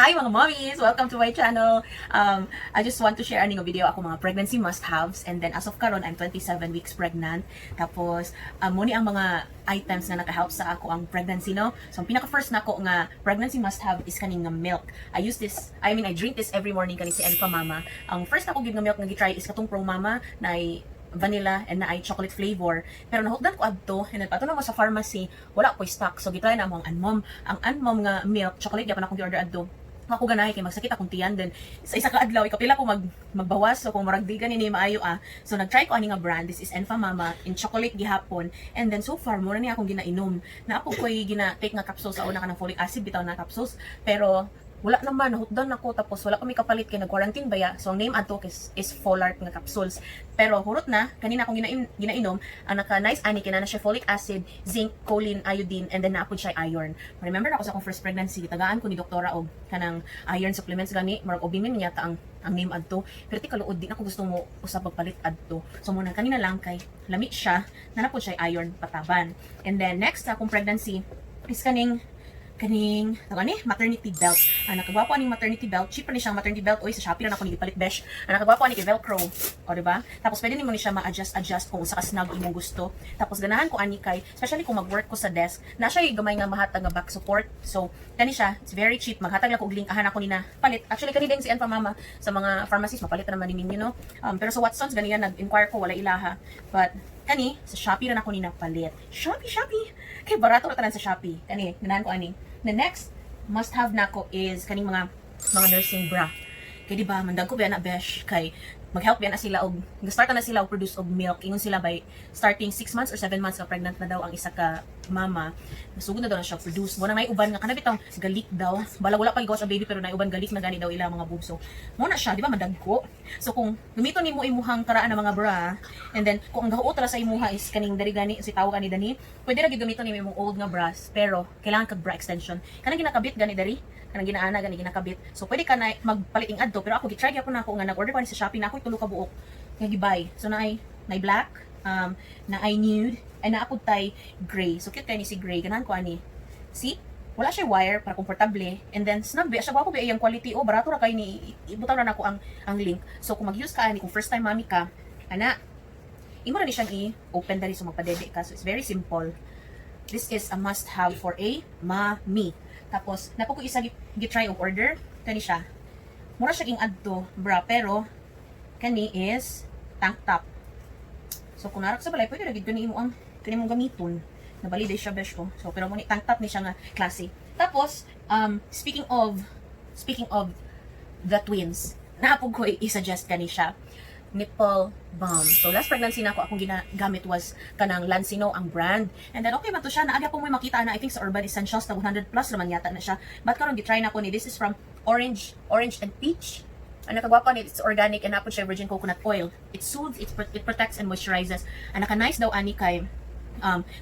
Hi mga mommies! Welcome to my channel. I just want to share aning video ako mga pregnancy must-haves, and then as of karon I'm 27 weeks pregnant. Tapos muni ang mga items na naka-help sa ako ang pregnancy, no? So ang pinaka-first nako nga pregnancy must-have is kaning nga milk. I drink this every morning kani si Enfa Mama. Ang first nako gid nga milk nga gitry is katong Pro Mama na vanilla and na ay chocolate flavor, pero nahugdan ko adto and then pato na mo sa pharmacy wala ko stock, so gitry na mo ang Anmom nga milk chocolate gyapon akong gi-order adto. Ako ganahay kay magsakit akong tiyan, then sa isa ka adlaw ikapila ko magbawas, so kung murag di ganini maayo so nagtry ko ani nga brand. This is Enfa Mama in chocolate gihapon, and then so far mura ni akong ginainom na ako koy gina-take nga capsules sa una kanang folic acid bitaw na capsules, pero wala naman, nahutdan ako, tapos wala kami kapalit kay nag-quarantine baya. So ang name ato is Folart nga capsules. Pero hurot na, kanina akong ginainom, ang naka-nice ani kina na siya folic acid, zinc, choline, iodine, and then naapod siya iron. Remember ako sa akong first pregnancy, tagaan ko ni doktora og kanang iron supplements gani, marag obimin yata ang name adto. Pero ti kaluod din ako gusto mo usab pagpalit adto. So muna kanina lang kay lami siya, nanapod siya iron pataban. And then next sa akong pregnancy is kaning maternity belt. Nakagwapo aning maternity belt. Cheap pa ni siyang maternity belt. Oy, sa Shopee na ako ni ipalit besh. Nakagwapo ani kay Velcro. O diba? Tapos pwede nimo ni siya ma-adjust kung usa ka snug imong gusto. Tapos ganahan ko ani kay, especially kung mag-work ko sa desk, na siya gamay nga mahatag nga back support. So, kani siya, it's very cheap. Maghatag lang ko og link ahan ako ni na palit. Actually kani din si Enfa Mama sa mga pharmacies mapalit na naman ninyo, no? Pero sa Watsons ganiyan nag-inquire ko wala ilaha. But kani sa Shopee ra na ako ni napalit. Shopee. Kay barato ra tanan sa Shopee. Kani, ganahan ko ani. The next must have nako is kaning mga nursing bra. Kay di ba mandag ko biya na besh kay mag-help biya na sila og start na sila og produce og milk. Ingon sila by starting 6 months or 7 months ka pregnant na daw ang isa ka mama. Nasugod na daw na siya produce. Mo na may uban nga kana bitong galik daw. Bala wala pa gigawas ang baby pero na uban galik na gani daw ila mga bubso. Mo na siya, di ba madagko. So kung gamiton nimo imuhang karaan ng mga bra, and then kung ang gahuot ra sa imuha is kaning dari gani si tawag ani dani, pwede ra gid gamiton nimo imong old nga bras pero kailangan kag bra extension. Kanang ginakabit gani dari, kanang ginaana gani ginakabit. So pwede ka na magpaliting adto, pero ako gitry gyapon nako nga nag-order pa ni sa Shopee na ako tulo ka buok nga gibay. So naay black, naay nude, and naapod tay gray. So cute kay ni si gray, ganahan ko ani. See? Wala siya wire para komportable, and then snug ba siya, gwapo ba iyang quality. Oh, barato ra kay ni ibutaw na nako ang link. So kung mag-use ka ani, kung first time mommy ka, ana imo na ni siyang i-open dali so magpadede ka. So it's very simple. This is a must have for a mommy. Tapos napo ko isa gitry og order kani siya. Mura siya king adto bra, pero kani is tank top. So kung narak sa balay pwede ra gid kani imo ang kani mong gamiton. Nabali day siya besh ko. So pero mo ni tank top ni siya nga klase. Tapos speaking of the twins, naapog ko i-suggest kani siya nipple balm. So last pregnancy na ako akong ginagamit was kanang Lansino ang brand. And then okay man to siya, naaga po mo makita na I think sa Urban Essentials na 100 plus naman yata na siya. But karon gitry na ko ni, this is from Orange and Peach. Ang nakagwapa ni, it's organic and napod siya virgin coconut oil. It soothes, it protects and moisturizes. Ang naka-nice daw ani kay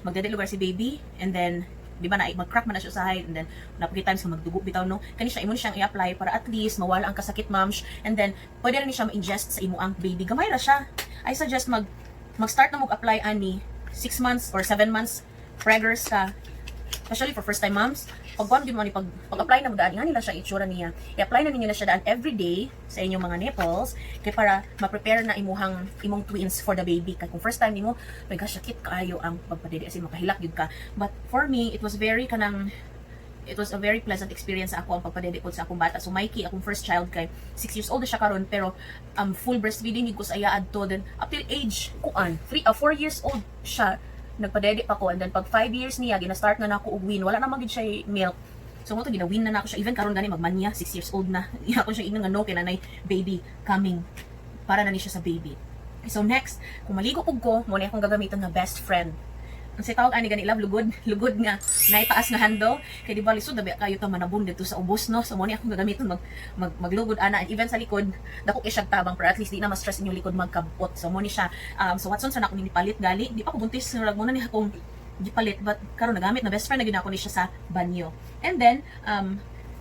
magdede-lugar si baby, and then di ba na mag-crack man na siya sa height, and then napagi times nga magdugo bitaw, no, kani siya imo siyang i-apply para at least mawala ang kasakit mams, and then pwede rin siya ma-ingest sa imo ang baby. Gamay ra siya. I suggest mag-start na mag-apply ani 6 months or 7 months preggers ka, especially for first time moms. Pagkuhan din mo ni pag-apply na mo daan, nga nila siya itsura niya. I-apply na ninyo na siya daan every day sa inyong mga nipples kay para ma-prepare na imong twins for the baby. Kaya kung first time nimo, may kasakit kaayo ang pagpadede as in makahilak gyud ka. But for me, it was a very pleasant experience sa ako ang pagpadede ko sa akong bata. So Mikey, akong first child kay 6 years old na siya karon, pero full breastfeeding gid ko sa iya adto, then up till age 4 years old siya nagpadede pa ko, and then pag 5 years niya gina-start na nako og win, wala na magid siya milk. So mo to gina-win na nako siya, even karon gani magmanya 6 years old na. Iya ko siya inang ano kay nanay baby coming para na ni siya sa baby. So next, kung maligo pug ko, mo ni akong gagamiton nga best friend. Ang si tawag ani gani love lugod nga naitaas nga handle kay di ba lisod dabi kayo to manabon dito sa ubos, no. So mo ni akong gagamiton maglugod ana, and even sa likod dako kay siya tabang para at least di na ma-stress inyong likod magkabot. So mo ni siya so Watson sa nako ni palit gali, di pa ko buntis murag mo na ni akong gipalit, but karon nagamit na best friend na gid ako ni siya sa banyo. And then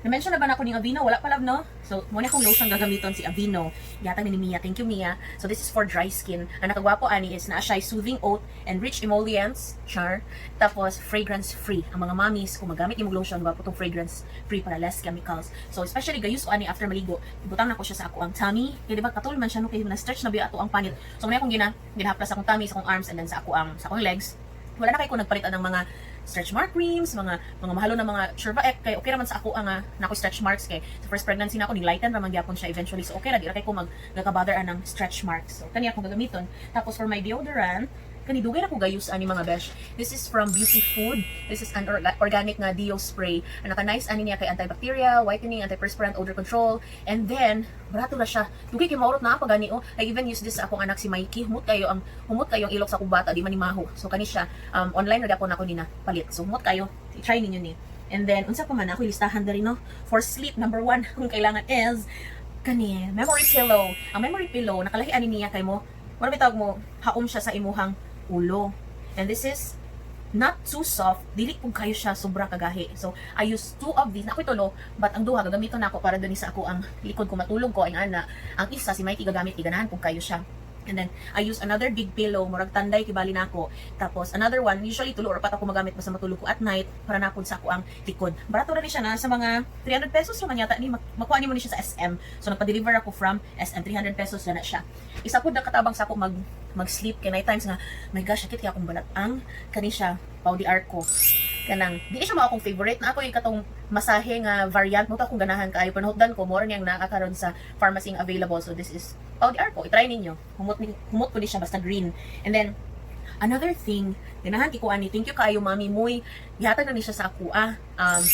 Na-mention na ba na ako ng Aveeno? Wala pa lab, no? So, muna akong lotion gagamiton si Aveeno. Yatang ni Mia. Thank you, Mia. So, this is for dry skin. Ang nakagwapo ani is na siya soothing oat and rich emollients, char. Tapos, fragrance-free. Ang mga mommies, kung magamit yung lotion, gwapo itong fragrance-free para less chemicals. So, especially, gayus ko ani after maligo. Ibutang na ko siya sa ako ang tummy. Kaya diba, katul man siya, no? Kaya na-stretch na biya ato ang panit. So, muna akong ginahaplas sa akong tummy, sa akong arms, and then sa akong legs. Wala na kayo kung nagpalitan ng mga stretch mark creams, mga mahalo na mga Sherva Ek, kay okay naman sa ako ang nako stretch marks kay sa first pregnancy na ako ni-lighten ra man gyapon siya eventually. So okay ra di ra kay ko magkabother ng stretch marks. So kani akong gagamiton. Tapos for my deodorant, kani dugay na ko gayus ani mga besh. This is from Beauty Food. This is an organic nga deo spray. Ang naka-nice ani niya kay antibacterial, whitening, antiperspirant, odor control, and then barato na siya. Dugay kay maurot na pa gani oh. I even use this sa akong anak si Mikey. Humot kayo ang ilok sa akong bata di man ni maho. So kani siya online ra gyapon ako nina palit. So humot kayo, i-try ninyo ni. And then unsa pa man ako listahan diri no for sleep number 1 kung kailangan is kani memory pillow. Ang memory pillow nakalahi ani niya kay mo. Wala bitawag mo haom siya sa imuhang ulo. And this is not too soft, dili pug kayo siya sobra kagahi. So I use 2 of these. Ako tulo, but ang duha gagamiton nako para dun sa ako ang likod ko matulog ko ang ana. Ang isa si Mikey gagamit iganahan pug kayo siya. And then, I use another big pillow, murag tanday, kibali na ako. Tapos, another one, usually tulo or pat ako magamit basta matulog ko at night para napod sa ako ang likod. Barato rin siya na sa mga 300 pesos naman yata ni makuha ni mo ni siya sa SM. So, nagpa-deliver ako from SM, 300 pesos na siya. Isa po nakatabang sa ako mag-sleep kay night times nga, my gosh, sakit kaya akong balat ang kani siya, Pau di Arco. Kanang di siya mao akong favorite na ako yung katong masahe nga variant mo ta kung ganahan kaayo panahutdan ko more niyang nakakaroon sa pharmacy available. So this is Pau di Arco. I-try ninyo. Humot ko di siya basta green. And then another thing, ganahan ko ani, thank you kaayo mami Muy. Gihatag na ni siya sa ako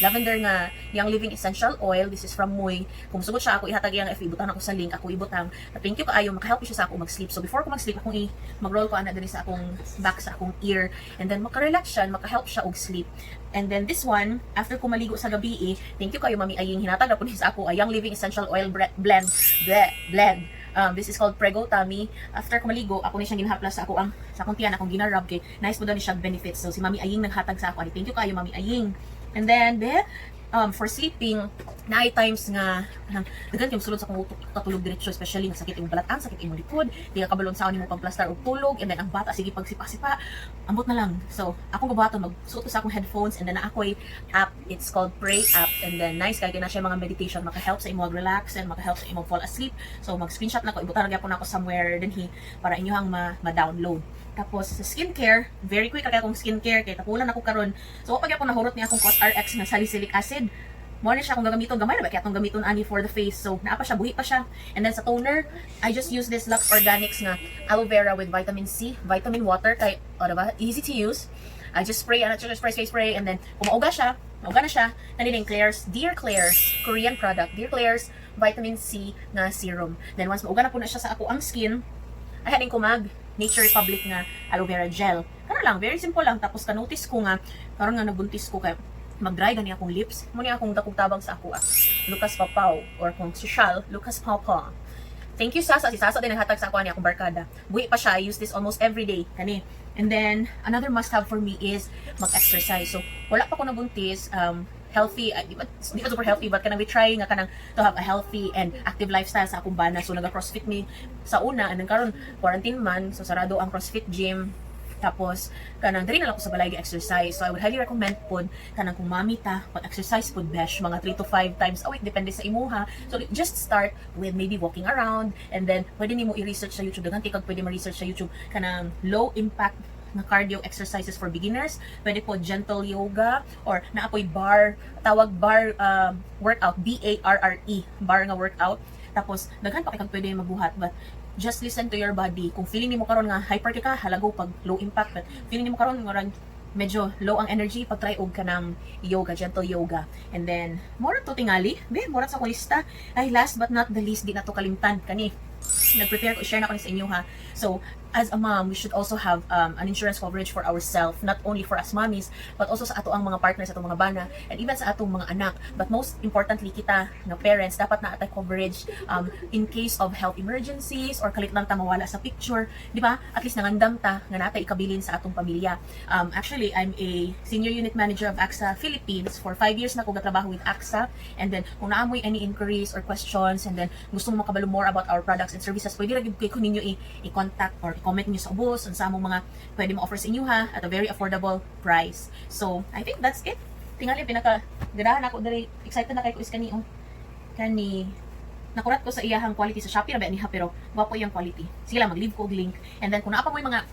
lavender nga Young Living Essential Oil. This is from Muy. Kung sugod siya ako ihatag yang ibutang ako sa link, ako ibutang. Thank you kaayo, makahelp siya sa ako mag-sleep. So before ko mag-sleep, akong mag-roll ko ana diri sa akong back sa akong ear, and then maka-relax siya, maka-help siya og sleep. And then this one, after ko maligo sa gabi, thank you kayo mami Aying, hinatag na po ni sa ako Young Living Essential Oil blend. This is called Prego Tummy. After ko maligo, ako ni siyang ginahaplas sa akong tiyan, akong ginarab kay nice mo daw ni siya benefits. So si Mami Aying naghatag sa ako. Thank you kayo Mami Aying. And then for sleeping, na times nga dagan kay sulod sa akong katulog diretso, especially nga sakit imong balatan, sakit imong likod, di ka kabalon sa nimo pagplastar og tulog, and then ang bata sige pagsipa-sipa, ambot na lang. So akong gabaton magsuot sa akong headphones, and then na ako'y app, it's called Pray app, and then nice kay na siya mga meditation, maka-help sa imo relax and maka-help sa imo fall asleep. So mag-screenshot na ko, ibutang gyapon ako somewhere din para inyohang ma-download. Tapos sa skincare, very quick kay akong skincare kay tapulan ako karon. So pag ako nahurot ni akong COSRX na salicylic acid, mo na siya akong gagamiton, gamay na ba kaya akong gamiton ani for the face. So naa pa siya, buhi pa siya. And then sa toner, I just use this Lux Organics nga aloe vera with vitamin C, vitamin water kay diba? Easy to use. I just spray and then kung mauga na siya, naniling Dear Klairs, Korean product, Dear Klairs vitamin C na serum. Then once mauga na po na siya sa ako ang skin, ay haning ko Nature Republic nga aloe vera gel. Ano lang, very simple lang. Tapos ka-notice ko nga, karon nga nabuntis ko kay mag-dry gani akong lips. Muna akong dakog tabang sa ako Lucas Papaw, or kung social, Lucas Pawpaw. Thank you Sasa. Si Sasa din naghatag sa ako ni akong barkada. Buhi pa siya. I use this almost every day. Kani. And then, another must-have for me is mag-exercise. So, wala pa ko nabuntis. Healthy, di ba super healthy, but kanang we try nga kanang to have a healthy and active lifestyle sa akong bana. So naga-crossfit me sa una, and then karon quarantine man, so sarado ang CrossFit gym. Tapos kanang diri na lang ko sa balay exercise. So I would highly recommend pod kanang kung mami ta, pag-exercise pod besh mga 3 to 5 times a week depende sa imuha. So just start with maybe walking around, and then pwede nimo i-research sa YouTube, daghan kag pwede ma-research sa YouTube kanang low impact na cardio exercises for beginners. Pwede po gentle yoga, or naapoy tawag bar workout, BARRE, bar nga workout. Tapos daghan pa kay kag pwede magbuhat, but just listen to your body. Kung feeling nimo karon nga hyper ka, halago pag low impact, but feeling nimo karon nga medyo low ang energy, pag-try og ka ng yoga, gentle yoga. And then more to tingali, more sa kulista. Ay, last but not the least, di na to kalimtan kani. Nag-prepare ko, share na ko sa inyo ha. So, as a mom, we should also have an insurance coverage for ourselves, not only for us mommies, but also sa ato ang mga partners, atong mga bana, and even sa atong mga anak. But most importantly, kita na parents, dapat na atay coverage in case of health emergencies or kalit lang ta mawala sa picture, di ba? At least nangandam ta nga natay ikabilin sa atong pamilya. Actually, I'm a senior unit manager of AXA Philippines. For 5 years na ko gatrabaho with AXA, and then kung naamoy any inquiries or questions, and then gusto mo makabalo more about our products and services, pwede rin ko ninyo i-contact or i-comment niyo sa ubos sa among mga pwede mo offer sa inyo ha, at a very affordable price. So, I think that's it. Tingali, pinaka-ganahan ako dali. Excited na kay ko is kani nakurat ko sa iyahang quality sa Shopee na ba niya, pero gwapo yung quality. Sige lang, mag-leave ko og link. And then, kung naapa mo yung mga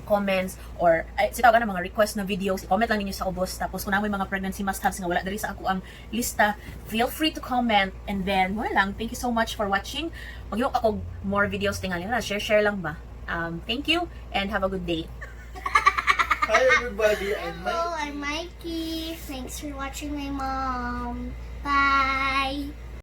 comments or sitaw na mga request na videos, i-comment lang ninyo sa ubos. Tapos kung namoy mga pregnancy must-haves nga wala dali sa ako ang lista, feel free to comment. And then, wala lang, thank you so much for watching. Mag-iwag ako more videos tingali na, share lang ba. Thank you and have a good day. Hi everybody, Hello, I'm Mikey. Thanks for watching my mom. Bye.